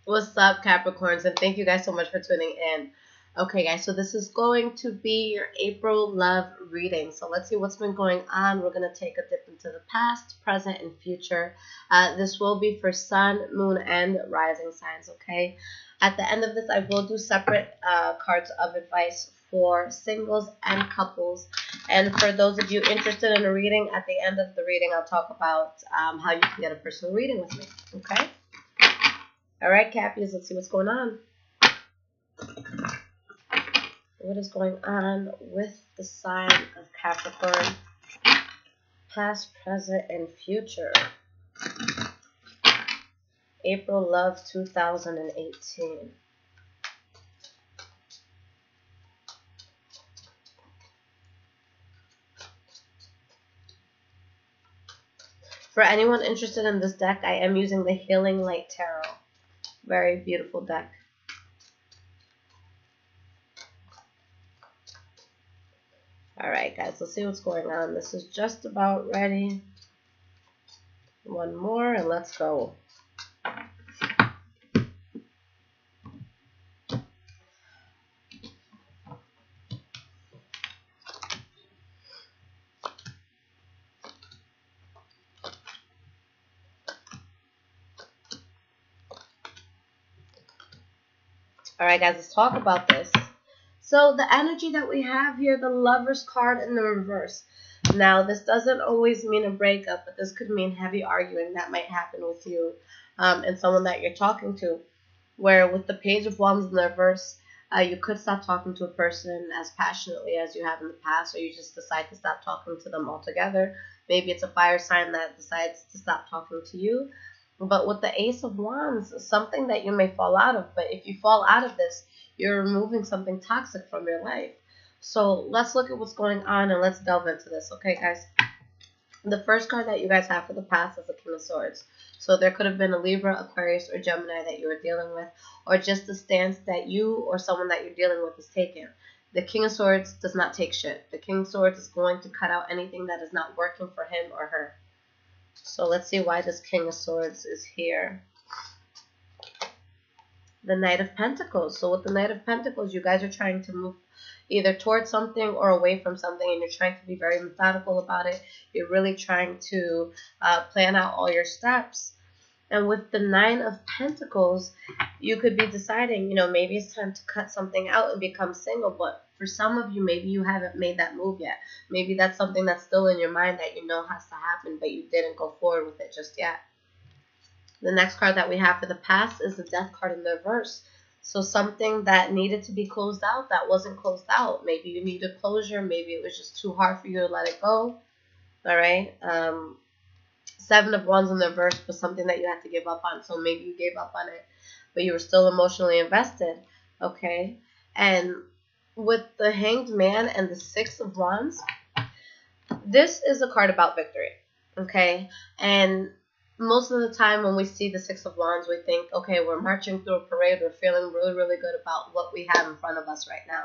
What's up, Capricorns? And thank you guys so much for tuning in. Okay, guys, so this is going to be your April love reading. So let's see what's been going on. We're going to take a dip into the past, present, and future. This will be for Sun, Moon, and Rising signs, okay? At the end of this, I will do separate cards of advice for singles and couples. And for those of you interested in a reading, at the end of the reading, I'll talk about how you can get a personal reading with me, okay? All right, Cappies, let's see what's going on. What is going on with the sign of Capricorn? Past, present, and future. April love 2018. For anyone interested in this deck, I am using the Healing Light Tarot. Very beautiful deck. Alright, guys, let's see what's going on. This is just about ready. One more, and let's go. Alright, guys, let's talk about this. So the energy that we have here, the Lover's card in the reverse. Now, this doesn't always mean a breakup, but this could mean heavy arguing that might happen with you and someone that you're talking to. Where with the Page of Wands in the reverse, you could stop talking to a person as passionately as you have in the past, or you just decide to stop talking to them altogether. Maybe it's a fire sign that decides to stop talking to you. But with the Ace of Wands, something that you may fall out of. But if you fall out of this, you're removing something toxic from your life. So let's look at what's going on and let's delve into this. Okay, guys? The first card that you guys have for the past is the King of Swords. So there could have been a Libra, Aquarius, or Gemini that you were dealing with, or just the stance that you or someone that you're dealing with is taking. The King of Swords does not take shit. The King of Swords is going to cut out anything that is not working for him or her. So let's see why this King of Swords is here. The Knight of Pentacles. So with the Knight of Pentacles, you guys are trying to move either towards something or away from something, and you're trying to be very methodical about it. You're really trying to plan out all your steps. And with the Nine of Pentacles, you could be deciding, maybe it's time to cut something out and become single. But for some of you, maybe you haven't made that move yet. Maybe that's something that's still in your mind that you know has to happen, but you didn't go forward with it just yet. The next card that we have for the past is the Death card in the reverse. So something that needed to be closed out that wasn't closed out. Maybe you needed closure. Maybe it was just too hard for you to let it go. All right. Seven of Wands in the reverse was something that you had to give up on. So maybe you gave up on it, but you were still emotionally invested. Okay. And with the Hanged Man and the Six of Wands, this is a card about victory. Okay. And most of the time when we see the Six of Wands, we think, okay, we're marching through a parade. We're feeling really, really good about what we have in front of us right now.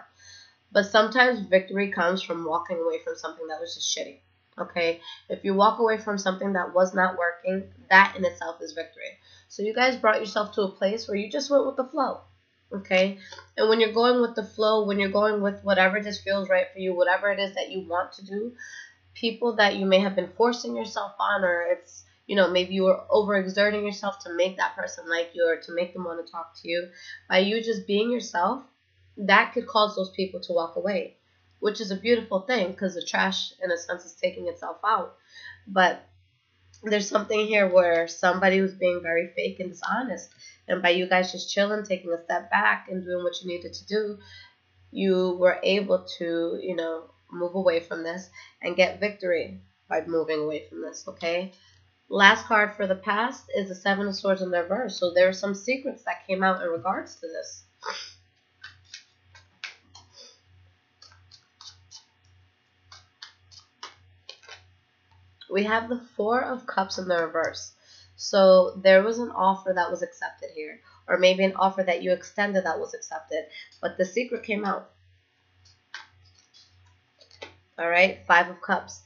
But sometimes victory comes from walking away from something that was just shitty. Okay? If you walk away from something that was not working, that in itself is victory. So you guys brought yourself to a place where you just went with the flow. Okay? And when you're going with the flow, when you're going with whatever just feels right for you, whatever it is that you want to do, people that you may have been forcing yourself on, or it's, maybe you were overexerting yourself to make that person like you or to make them want to talk to you. By you just being yourself, that could cause those people to walk away, which is a beautiful thing because the trash, in a sense, is taking itself out. But there's something here where somebody was being very fake and dishonest. And by you guys just chilling, taking a step back and doing what you needed to do, you were able to, move away from this and get victory by moving away from this, okay? Last card for the past is the Seven of Swords in the reverse. So there are some secrets that came out in regards to this. We have the Four of Cups in the reverse. So there was an offer that was accepted here. Or maybe an offer that you extended that was accepted. But the secret came out. Alright, Five of Cups.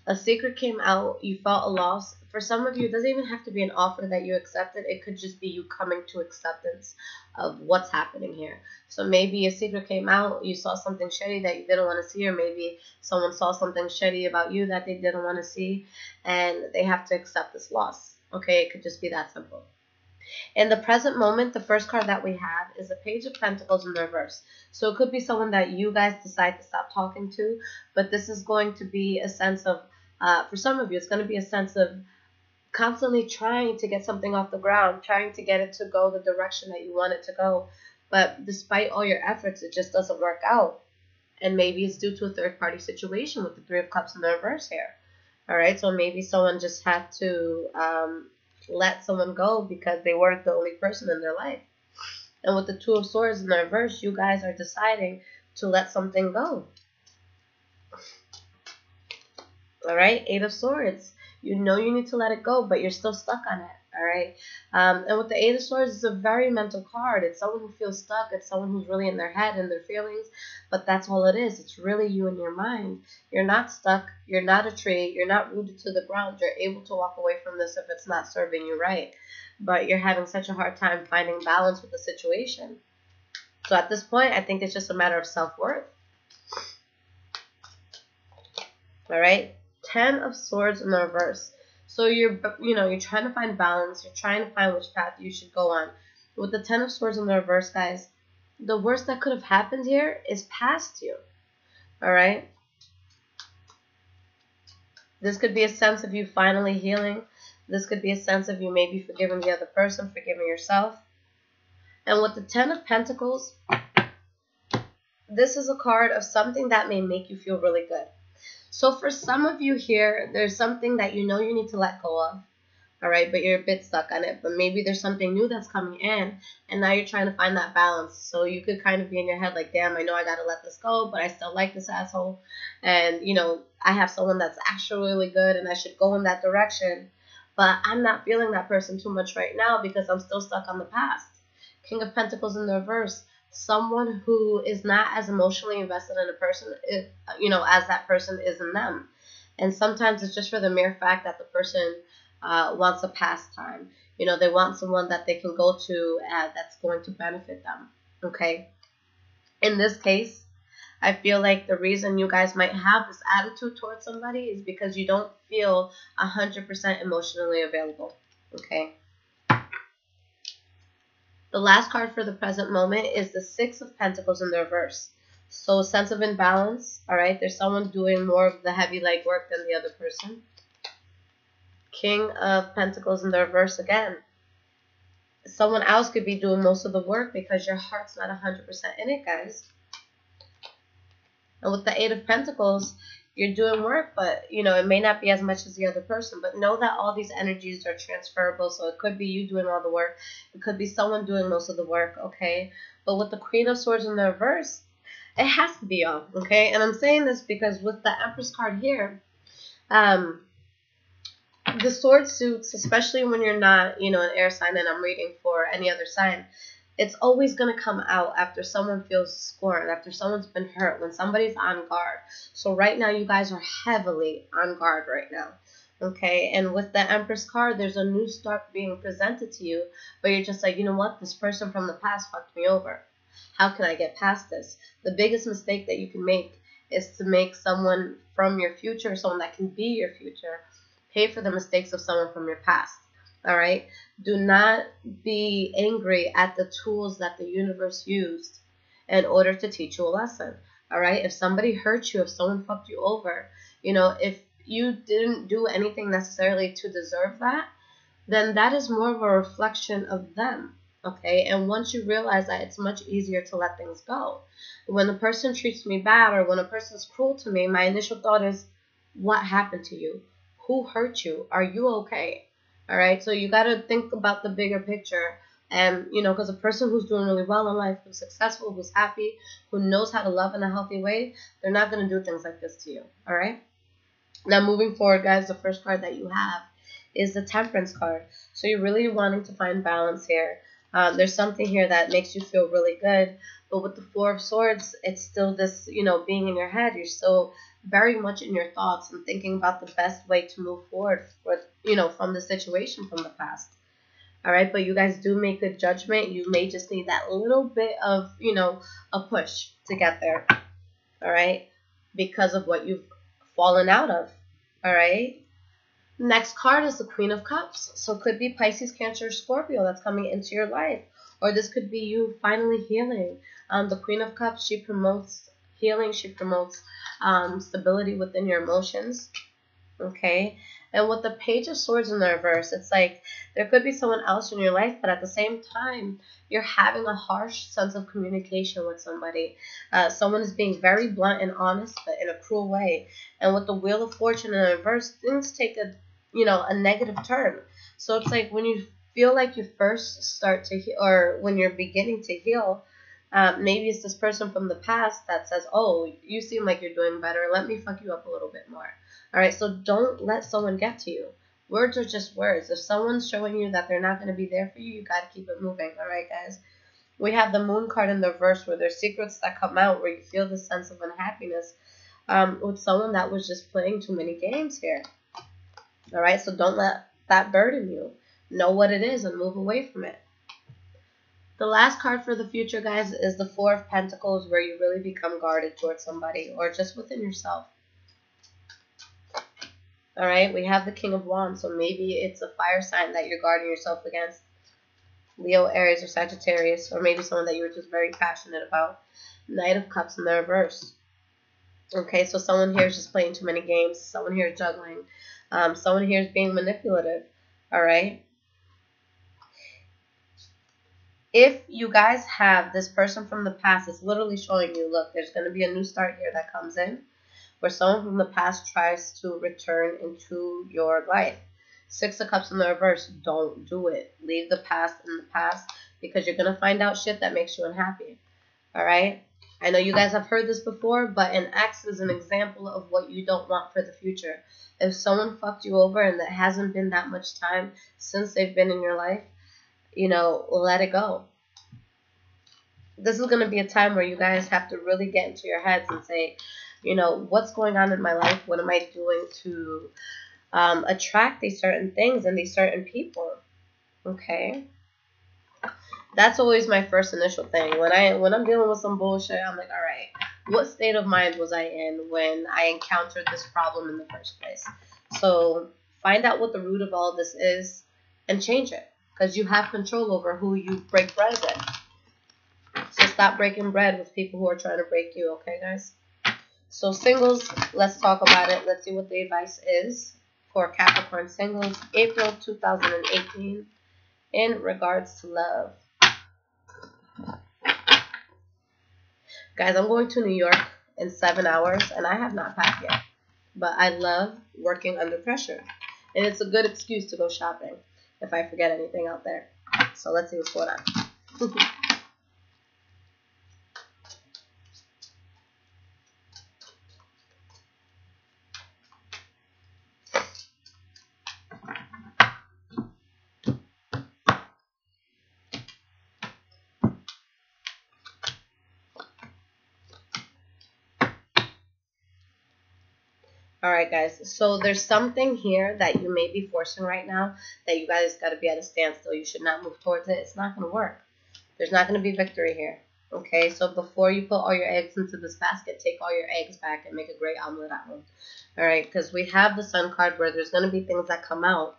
A secret came out. You felt a loss. For some of you, it doesn't even have to be an offer that you accepted. It could just be you coming to acceptance of what's happening here. So maybe a secret came out. You saw something shitty that you didn't want to see, or maybe someone saw something shitty about you that they didn't want to see, and they have to accept this loss. Okay, it could just be that simple. In the present moment, the first card that we have is the Page of Pentacles in reverse. So it could be someone that you guys decide to stop talking to, but this is going to be a sense of, for some of you, it's going to be a sense of constantly trying to get something off the ground, trying to get it to go the direction that you want it to go. But despite all your efforts, it just doesn't work out. And maybe it's due to a third-party situation with the Three of Cups in the reverse here. All right, so maybe someone just had to let someone go because they weren't the only person in their life. And with the Two of Swords in the reverse, you guys are deciding to let something go. All right, Eight of Swords. You know you need to let it go, but you're still stuck on it. All right. And with the Eight of Swords, it's a very mental card. It's someone who feels stuck. It's someone who's really in their head and their feelings. But that's all it is. It's really you and your mind. You're not stuck. You're not a tree. You're not rooted to the ground. You're able to walk away from this if it's not serving you right. But you're having such a hard time finding balance with the situation. So at this point, I think it's just a matter of self-worth. All right. 10 of Swords in the reverse. So you're trying to find balance. You're trying to find which path you should go on. With the 10 of Swords in the reverse, guys, the worst that could have happened here is past you. All right? This could be a sense of you finally healing. This could be a sense of you maybe forgiving the other person, forgiving yourself. And with the 10 of Pentacles, this is a card of something that may make you feel really good. So for some of you here, there's something that you know you need to let go of, all right, but you're a bit stuck on it. But maybe there's something new that's coming in, and now you're trying to find that balance. So you could kind of be in your head like, damn, I know I got to let this go, but I still like this asshole. And, I have someone that's actually really good, and I should go in that direction. But I'm not feeling that person too much right now because I'm still stuck on the past. King of Pentacles in the reverse. Someone who is not as emotionally invested in a person, as that person is in them. And sometimes it's just for the mere fact that the person wants a pastime. They want someone that they can go to that's going to benefit them. Okay? In this case, I feel like the reason you guys might have this attitude towards somebody is because you don't feel 100% emotionally available. Okay? The last card for the present moment is the Six of Pentacles in the reverse. So sense of imbalance, all right? There's someone doing more of the heavy legwork than the other person. King of Pentacles in the reverse again. Someone else could be doing most of the work because your heart's not 100% in it, guys. And with the Eight of Pentacles, you're doing work, but, it may not be as much as the other person. But know that all these energies are transferable. So it could be you doing all the work. It could be someone doing most of the work, okay? But with the Queen of Swords in the reverse, it has to be y'all, okay? And I'm saying this because with the Empress card here, the sword suits, especially when you're not, an air sign, and I'm reading for any other sign, it's always going to come out after someone feels scorned, after someone's been hurt, when somebody's on guard. So right now, you guys are heavily on guard right now, okay? And with the Empress card, there's a new start being presented to you, but you're just like, you know what? This person from the past fucked me over. How can I get past this? The biggest mistake that you can make is to make someone from your future, someone that can be your future, pay for the mistakes of someone from your past. All right? Do not be angry at the tools that the universe used in order to teach you a lesson. All right? If somebody hurt you, if someone fucked you over, if you didn't do anything necessarily to deserve that, then that is more of a reflection of them. Okay? And once you realize that, it's much easier to let things go. When a person treats me bad or when a person's cruel to me, my initial thought is, what happened to you? Who hurt you? Are you okay? All right, so you got to think about the bigger picture. And, because a person who's doing really well in life, who's successful, who's happy, who knows how to love in a healthy way, they're not going to do things like this to you. All right? Now, moving forward, guys, the first card that you have is the Temperance card. So you're really wanting to find balance here. There's something here that makes you feel really good. But with the Four of Swords, it's still this, being in your head. You're still very much in your thoughts and thinking about the best way to move forward with, from the situation from the past. All right, but you guys do make good judgment. You may just need that little bit of, a push to get there. All right, because of what you've fallen out of. All right. Next card is the Queen of Cups. So it could be Pisces, Cancer, Scorpio that's coming into your life. Or this could be you finally healing. The Queen of Cups, she promotes healing. She promotes stability within your emotions. Okay. And with the Page of Swords in the reverse, it's like there could be someone else in your life, but at the same time, you're having a harsh sense of communication with somebody. Someone is being very blunt and honest, but in a cruel way. And with the Wheel of Fortune in the reverse, things take a negative turn. So it's like when you feel like you first start to heal, or when you're beginning to heal, maybe it's this person from the past that says, oh, you seem like you're doing better. Let me fuck you up a little bit more. All right, so don't let someone get to you. Words are just words. If someone's showing you that they're not going to be there for you, you got to keep it moving. All right, guys. We have the Moon card in the reverse where there's secrets that come out where you feel the sense of unhappiness with someone that was just playing too many games here. All right, so don't let that burden you. Know what it is and move away from it. The last card for the future, guys, is the Four of Pentacles, where you really become guarded towards somebody or just within yourself. All right, we have the King of Wands, so maybe it's a fire sign that you're guarding yourself against. Leo, Aries, or Sagittarius, or maybe someone that you were just very passionate about. Knight of Cups in the reverse. Okay, so someone here is just playing too many games. Someone here is juggling. Someone here is being manipulative. All right. If you guys have this person from the past, it's literally showing you, look, there's going to be a new start here that comes in, where someone from the past tries to return into your life. Six of Cups in the reverse, don't do it. Leave the past in the past, because you're going to find out shit that makes you unhappy. All right? I know you guys have heard this before, but an ex is an example of what you don't want for the future. If someone fucked you over and it hasn't been that much time since they've been in your life, let it go. This is going to be a time where you guys have to really get into your heads and say, what's going on in my life? What am I doing to attract these certain things and these certain people? Okay. That's always my first initial thing. When I'm dealing with some bullshit, I'm like, all right, what state of mind was I in when I encountered this problem in the first place? So find out what the root of all this is and change it, because you have control over who you break bread with. So stop breaking bread with people who are trying to break you, okay, guys? So singles, let's talk about it. Let's see what the advice is for Capricorn singles, April 2018, in regards to love. Guys, I'm going to New York in 7 hours, and I have not packed yet. But I love working under pressure. And it's a good excuse to go shopping if I forget anything out there. So let's see what's going on. Alright, guys, so there's something here that you may be forcing right now that you guys got to be at a standstill. You should not move towards it. It's not going to work. There's not going to be victory here. Okay, so before you put all your eggs into this basket, take all your eggs back and make a great omelet at home. Alright, because we have the Sun card where there's going to be things that come out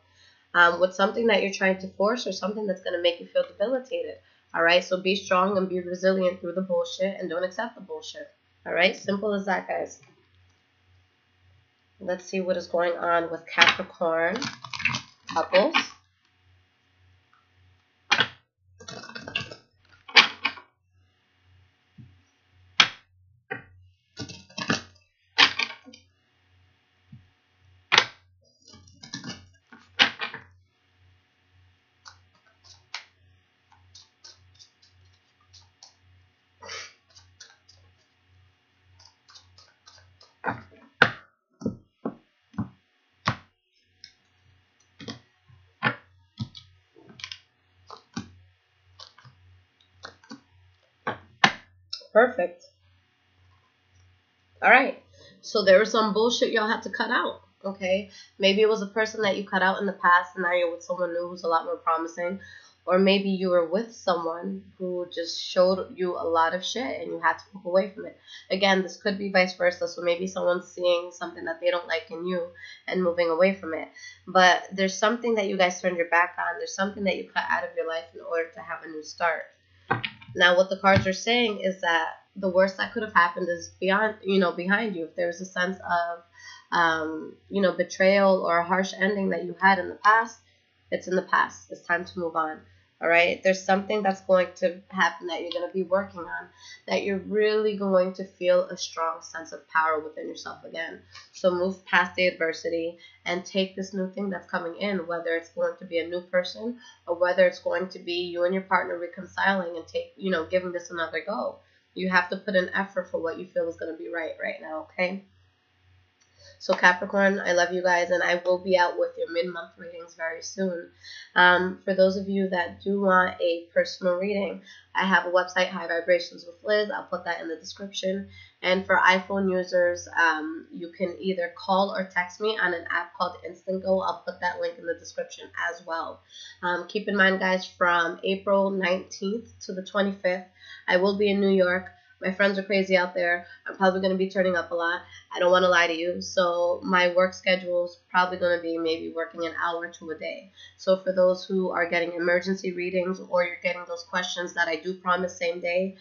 with something that you're trying to force or something that's going to make you feel debilitated. Alright, so be strong and be resilient through the bullshit and don't accept the bullshit. Alright, simple as that, guys. Let's see what is going on with Capricorn couples. Perfect. All right. So there was some bullshit y'all had to cut out, okay? Maybe it was a person that you cut out in the past and now you're with someone new who's a lot more promising. Or maybe you were with someone who just showed you a lot of shit and you had to move away from it. Again, this could be vice versa. So maybe someone's seeing something that they don't like in you and moving away from it. But there's something that you guys turned your back on. There's something that you cut out of your life in order to have a new start. Now, what the cards are saying is that the worst that could have happened is behind you. If there was a sense of, betrayal or a harsh ending that you had in the past, it's in the past. It's time to move on. All right, there's something that's going to happen that you're going to be working on, that you're really going to feel a strong sense of power within yourself again. So move past the adversity and take this new thing that's coming in, whether it's going to be a new person or whether it's going to be you and your partner reconciling and giving this another go. You have to put in effort for what you feel is going to be right now, okay? So Capricorn, I love you guys, and I will be out with your mid-month readings very soon. For those of you that do want a personal reading, I have a website, High Vibrations with Liz. I'll put that in the description. And for iPhone users, you can either call or text me on an app called InstantGo. I'll put that link in the description as well. Keep in mind, guys, from April 19th to the 25th, I will be in New York. My friends are crazy out there. I'm probably going to be turning up a lot. I don't want to lie to you. So my work schedule is probably going to be maybe working an hour or two a day. So for those who are getting emergency readings or you're getting those questions that I do promise same day,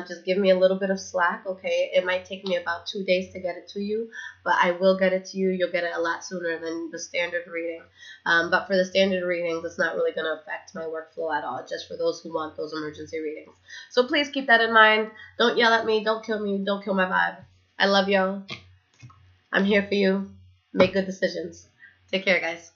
just give me a little bit of slack, okay? It might take me about 2 days to get it to you, but I will get it to you. You'll get it a lot sooner than the standard reading. But for the standard readings, it's not really going to affect my workflow at all, just for those who want those emergency readings. So please keep that in mind. Don't yell at me. Don't kill me. Don't kill my vibe. I love y'all. I'm here for you. Make good decisions. Take care, guys.